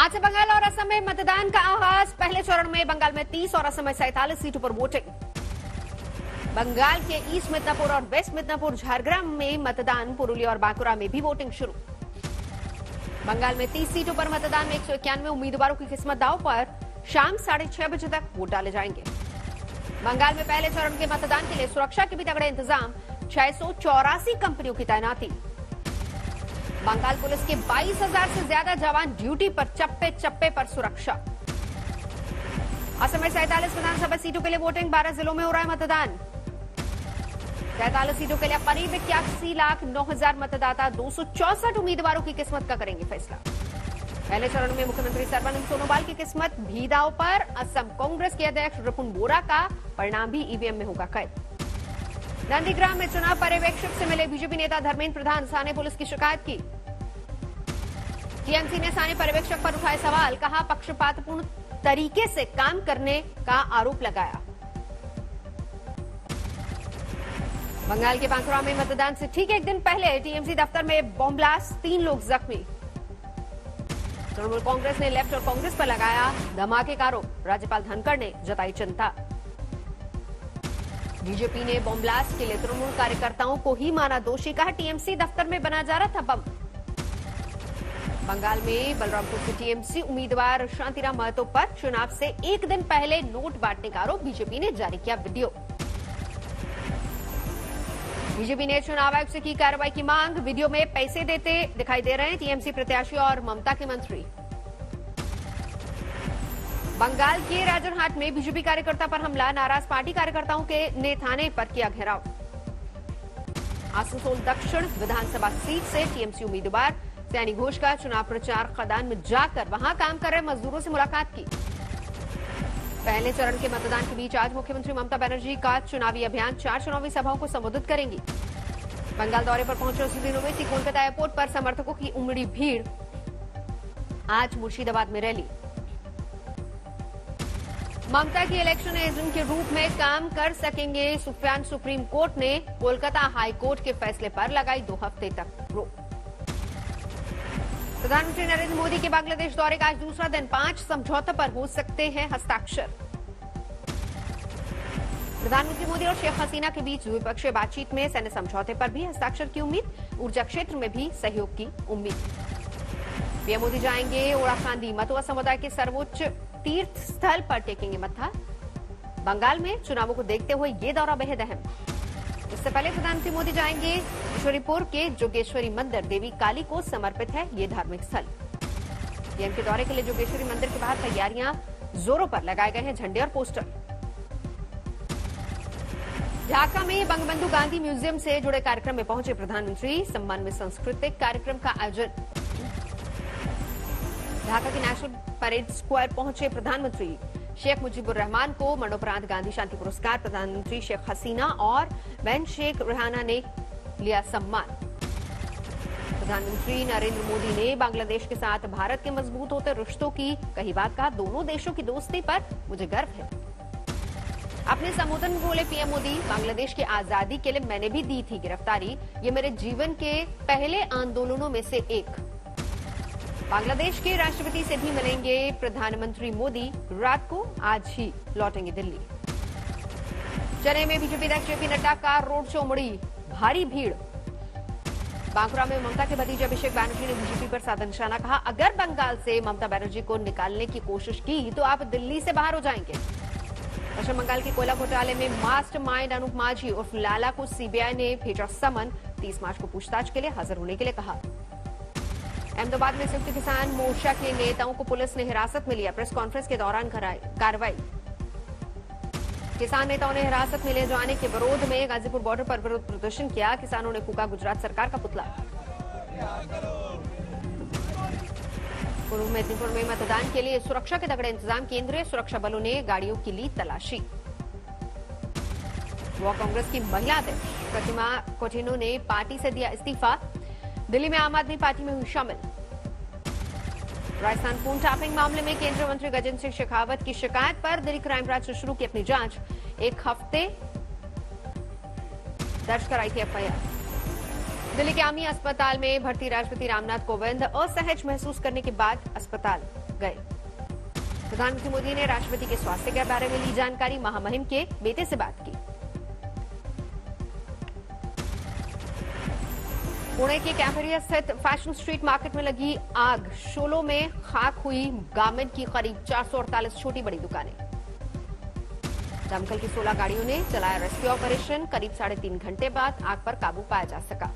आज से बंगाल और असम में मतदान का आगाज। पहले चरण में बंगाल में 30 और असम में 47 सीटों पर वोटिंग। बंगाल के ईस्ट मिदनापुर और वेस्ट मिदनापुर झारग्राम में मतदान। पुरुलिया और बांकुरा में भी वोटिंग शुरू। बंगाल में 30 सीटों पर मतदान में 191 उम्मीदवारों की किस्मत दांव पर। शाम 6:30 बजे तक वोट डाले जाएंगे। बंगाल में पहले चरण के मतदान के लिए सुरक्षा के भी तगड़े इंतजाम। 684 कंपनियों की तैनाती। बंगाल पुलिस के 22,000 से ज्यादा जवान ड्यूटी पर। चप्पे चप्पे पर सुरक्षा। असम में 47 विधानसभा सीटों के लिए वोटिंग। 12 जिलों में हो रहा है मतदान। 47 सीटों के लिए करीब 81,09,000 मतदाता 264 उम्मीदवारों की किस्मत का करेंगे फैसला। पहले चरण में मुख्यमंत्री सर्बानंद सोनोवाल की किस्मत भी दांव पर। असम कांग्रेस के अध्यक्ष रिपुन बोरा का परिणाम भी ईवीएम में होगा कैद। नंदीग्राम में चुनाव पर्यवेक्षक से मिले बीजेपी नेता धर्मेंद्र प्रधान। स्थानीय पुलिस की शिकायत की। टीएमसी ने स्थानीय पर्यवेक्षक पर उठाए सवाल। कहा पक्षपातपूर्ण तरीके से काम करने का आरोप लगाया। बंगाल के बांकुरा में मतदान से ठीक एक दिन पहले टीएमसी दफ्तर में बॉम्ब ब्लास्ट। 3 लोग जख्मी। तृणमूल कांग्रेस ने लेफ्ट और कांग्रेस पर लगाया धमाके का आरोप। राज्यपाल धनखड़ ने जताई चिंता। बीजेपी ने बॉम्ब ब्लास्ट के लिए तृणमूल कार्यकर्ताओं को ही माना दोषी। कहा टीएमसी दफ्तर में बना जा रहा था बम। बंगाल में बलरामपुर से टीएमसी उम्मीदवार शांतिराम महतो पर चुनाव से एक दिन पहले नोट बांटने का आरोप। बीजेपी ने जारी किया वीडियो। बीजेपी ने चुनाव आयोग से की कार्रवाई की मांग। वीडियो में पैसे देते दिखाई दे रहे हैं टीएमसी प्रत्याशी और ममता के मंत्री। बंगाल के राजरहाट में बीजेपी कार्यकर्ता पर हमला। नाराज पार्टी कार्यकर्ताओं के ने थाने पर किया घेराव। आसनसोल दक्षिण विधानसभा सीट से टीएमसी उम्मीदवार सैनी घोष का चुनाव प्रचार खदान में जाकर वहां काम कर रहे मजदूरों से मुलाकात की। पहले चरण के मतदान के बीच आज मुख्यमंत्री ममता बनर्जी का चुनावी अभियान। 4 चुनावी सभाओं को संबोधित करेंगी। बंगाल दौरे पर पहुंचे सुधीर ओवैसी। कोलकाता एयरपोर्ट पर समर्थकों की उमड़ी भीड़। आज मुर्शिदाबाद में रैली। ममता की इलेक्शन एजेंट के रूप में काम कर सकेंगे सुफियान। सुप्रीम कोर्ट ने कोलकाता हाई कोर्ट के फैसले पर लगाई 2 हफ्ते तक रोक। प्रधानमंत्री नरेंद्र मोदी के बांग्लादेश दौरे का आज दूसरा दिन। 5 समझौतों पर हो सकते हैं हस्ताक्षर। प्रधानमंत्री मोदी और शेख हसीना के बीच द्विपक्षीय बातचीत में सैन्य समझौते पर भी हस्ताक्षर की उम्मीद। ऊर्जा क्षेत्र में भी सहयोग की उम्मीद। पीएम मोदी जाएंगे ओराकांदी। मतुआ समुदाय के सर्वोच्च तीर्थ स्थल पर टेकेंगे मत्था। बंगाल में चुनावों को देखते हुए ये दौरा बेहद अहम। इससे पहले प्रधानमंत्री मोदी जाएंगे ईश्वरीपुर के जोगेश्वरी मंदिर। देवी काली को समर्पित है ये धार्मिक स्थल। पीएम के दौरे के लिए जोगेश्वरी मंदिर के बाहर तैयारियां जोरों पर लगाए गए हैं झंडे और पोस्टर। ढाका में बंगबंधु गांधी म्यूजियम से जुड़े कार्यक्रम में पहुंचे प्रधानमंत्री। सम्मान में सांस्कृतिक कार्यक्रम का आयोजन। ढाका के नेशनल परेड स्क्वायर पहुंचे प्रधानमंत्री। शेख मुजीबुर रहमान को मरणोपरांत गांधी शांति पुरस्कार। प्रधानमंत्री शेख हसीना और बहन शेख रेहाना ने लिया सम्मान। प्रधानमंत्री नरेंद्र मोदी ने बांग्लादेश के साथ भारत के मजबूत होते रिश्तों की कही बात। कहा दोनों देशों की दोस्ती पर मुझे गर्व है। अपने संबोधन में बोले पीएम मोदी बांग्लादेश की आजादी के लिए मैंने भी दी थी गिरफ्तारी। ये मेरे जीवन के पहले आंदोलनों में से एक। बांग्लादेश के राष्ट्रपति से भी मिलेंगे प्रधानमंत्री मोदी। रात को आज ही लौटेंगे दिल्ली। चेन्नई में बीजेपी अध्यक्ष जेपी नड्डा का रोड शो मुड़ी भारी भीड़। बांकुरा में ममता के भतीजे अभिषेक बैनर्जी ने बीजेपी पर साधा निशाना। कहा अगर बंगाल से ममता बनर्जी को निकालने की कोशिश की तो आप दिल्ली से बाहर हो जाएंगे। पश्चिम बंगाल के कोयला घोटाले में मास्टरमाइंड अनूप माझी उर्फ लाला को सीबीआई ने भेजा समन। 30 मार्च को पूछताछ के लिए हाजिर होने के लिए कहा। अहमदाबाद में संयुक्त किसान मोर्चा के नेताओं को पुलिस ने हिरासत में लिया। प्रेस कॉन्फ्रेंस के दौरान कार्रवाई। किसान नेताओं ने हिरासत में ले जाने के विरोध में गाजीपुर बॉर्डर पर विरोध प्रदर्शन किया। किसानों ने फूका गुजरात सरकार का पुतला। पूर्व मेदिनीपुर में मतदान के लिए सुरक्षा के तगड़े इंतजाम। केंद्रीय सुरक्षा बलों ने गाड़ियों की ली तलाशी। युवा कांग्रेस की महिला अध्यक्ष प्रतिमा कोठेनो ने पार्टी से दिया इस्तीफा। दिल्ली में आम आदमी पार्टी में हुई शामिल। राजस्थान फोन टैपिंग मामले में केंद्रीय मंत्री गजेंद्र सिंह शेखावत की शिकायत पर दिल्ली क्राइम ब्रांच ने शुरू की अपनी जांच। 1 हफ्ते दर्ज कराई थी एफआईआर। दिल्ली के आर्मी अस्पताल में भर्ती राष्ट्रपति रामनाथ कोविंद असहज महसूस करने के बाद अस्पताल गए। प्रधानमंत्री मोदी ने राष्ट्रपति के स्वास्थ्य के बारे में ली जानकारी, महामहिम के बेटे से बात की। पुणे के कैम्परिया स्थित फैशन स्ट्रीट मार्केट में लगी आग, शोलों में खाक हुई गारमेंट की करीब 448 छोटी बड़ी दुकानें। दमकल की 16 गाड़ियों ने चलाया रेस्क्यू ऑपरेशन, करीब 3.5 घंटे बाद आग पर काबू पाया जा सका।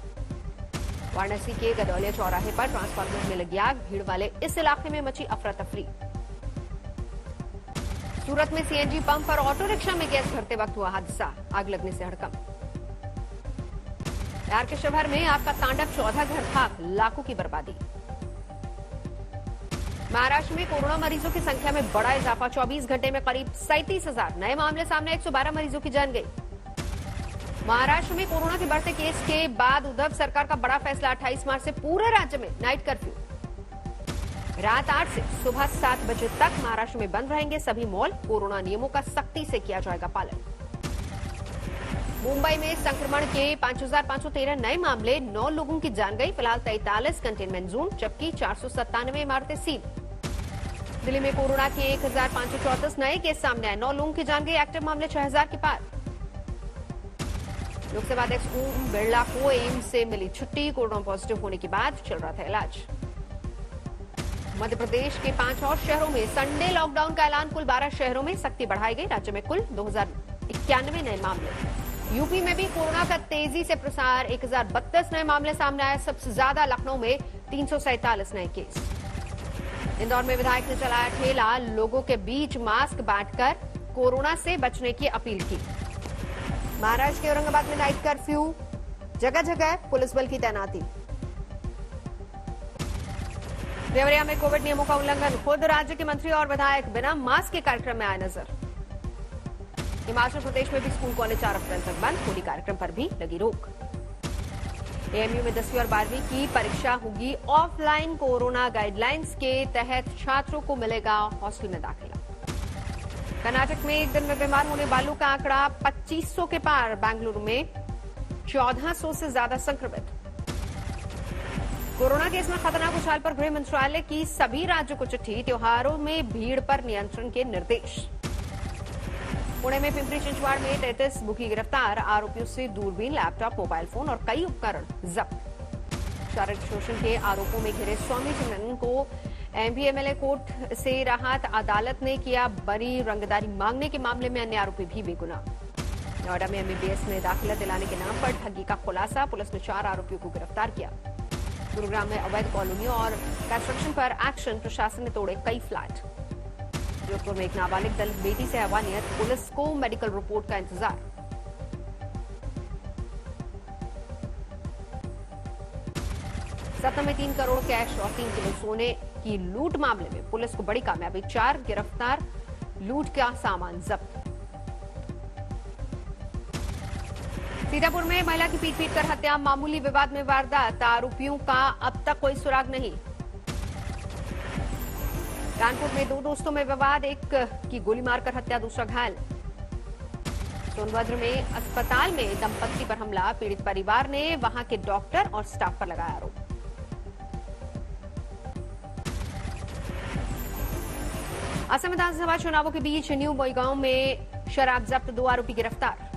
वाराणसी के गदौलिया चौराहे पर ट्रांसफार्मर में लगी आग, भीड़ वाले इस इलाके में मची अफरा तफरी। सूरत में सीएनजी पंप पर ऑटो रिक्शा में गैस भरते वक्त हुआ हादसा, आग लगने से हड़कंप। बिहार के शिवहर में आग का तांडव, 14 घर खाक, लाखों की बर्बादी। महाराष्ट्र में कोरोना मरीजों की संख्या में बड़ा इजाफा, 24 घंटे में करीब 37,000 नए मामले सामने, 112 मरीजों की जान गई। महाराष्ट्र में कोरोना के बढ़ते केस के बाद उद्धव सरकार का बड़ा फैसला, 28 मार्च से पूरे राज्य में नाइट कर्फ्यू। रात 8 से सुबह 7 बजे तक महाराष्ट्र में बंद रहेंगे सभी मॉल, कोरोना नियमों का सख्ती से किया जाएगा पालन। मुंबई में संक्रमण के 5,513 नए मामले, 9 लोगों की जान गई। फिलहाल 43 कंटेनमेंट जोन, जबकि 497 इमारतें सील। दिल्ली में कोरोना के 1,534 नए केस सामने आए, 9 लोगों की जान गई। एक्टिव मामले 6,000 के पार। लोकसभा अध्यक्ष ओम बिरला को एम्स से मिली छुट्टी, कोरोना पॉजिटिव होने के बाद चल रहा था इलाज। मध्य प्रदेश के 5 और शहरों में संडे लॉकडाउन का ऐलान, कुल 12 शहरों में सख्ती बढ़ाई गई। राज्य में कुल 2,091 नए मामले। यूपी में भी कोरोना का तेजी से प्रसार, 1,032 नए मामले सामने आए, सबसे ज्यादा लखनऊ में 347 नए केस। इंदौर में विधायक ने चलाया ठेला, लोगों के बीच मास्क बांटकर कोरोना से बचने की अपील की। महाराष्ट्र के औरंगाबाद में नाइट कर्फ्यू, जगह जगह पुलिस बल की तैनाती। देवरिया में कोविड नियमों का उल्लंघन, खुद राज्य के मंत्री और विधायक बिना मास्क के कार्यक्रम में आए नजर। हिमाचल प्रदेश में भी स्कूल कॉलेज 4 अप्रैल तक बंद, होली कार्यक्रम पर भी लगी रोक। एएमयू में 10वीं और 12वीं की परीक्षा होगी ऑफलाइन, कोरोना गाइडलाइंस के तहत छात्रों को मिलेगा हॉस्टल में दाखिला। कर्नाटक में एक दिन में बीमार होने वालों का आंकड़ा 2500 के पार, बेंगलुरु में 1400 से ज्यादा संक्रमित। कोरोना केस में खतरनाक उछाल पर गृह मंत्रालय की सभी राज्यों को चिट्ठी, त्योहारों में भीड़ पर नियंत्रण के निर्देश। पुणे में पिंपरी चिंचवाड़ में 33 मुखी गिरफ्तार, आरोपियों से दूरबीन, लैपटॉप, मोबाइल फोन और कई उपकरण जब्त। शारीरिक शोषण के आरोपों में घिरे स्वामी चिन्नन को एमपी-एमएलए कोर्ट से राहत, अदालत ने किया बरी, रंगदारी मांगने के मामले में अन्य आरोपी भी बेगुनाह। नोएडा में एमबीबीएस में दाखिला दिलाने के नाम पर ठगी का खुलासा, पुलिस ने 4 आरोपियों को गिरफ्तार किया। गुरुग्राम में अवैध कॉलोनियों और कंस्ट्रक्शन पर एक्शन, प्रशासन ने तोड़े कई फ्लैट। जोधपुर में एक नाबालिग दलित बेटी से हैवानियत, पुलिस को मेडिकल रिपोर्ट का इंतजार। सतना में 3 करोड़ कैश और 3 किलो सोने की लूट मामले में पुलिस को बड़ी कामयाबी, 4 गिरफ्तार, लूट का सामान जब्त। सीतापुर में महिला की पीट कर हत्या, मामूली विवाद में वारदात, आरोपियों का अब तक कोई सुराग नहीं। कानपुर में 2 दोस्तों में विवाद, एक की गोली मारकर हत्या, दूसरा घायल। सोनभद्र में अस्पताल में दंपत्ति पर हमला, पीड़ित परिवार ने वहां के डॉक्टर और स्टाफ पर लगाया आरोप। असम विधानसभा चुनावों के बीच न्यू बोईगांव में शराब जब्त, 2 आरोपी गिरफ्तार।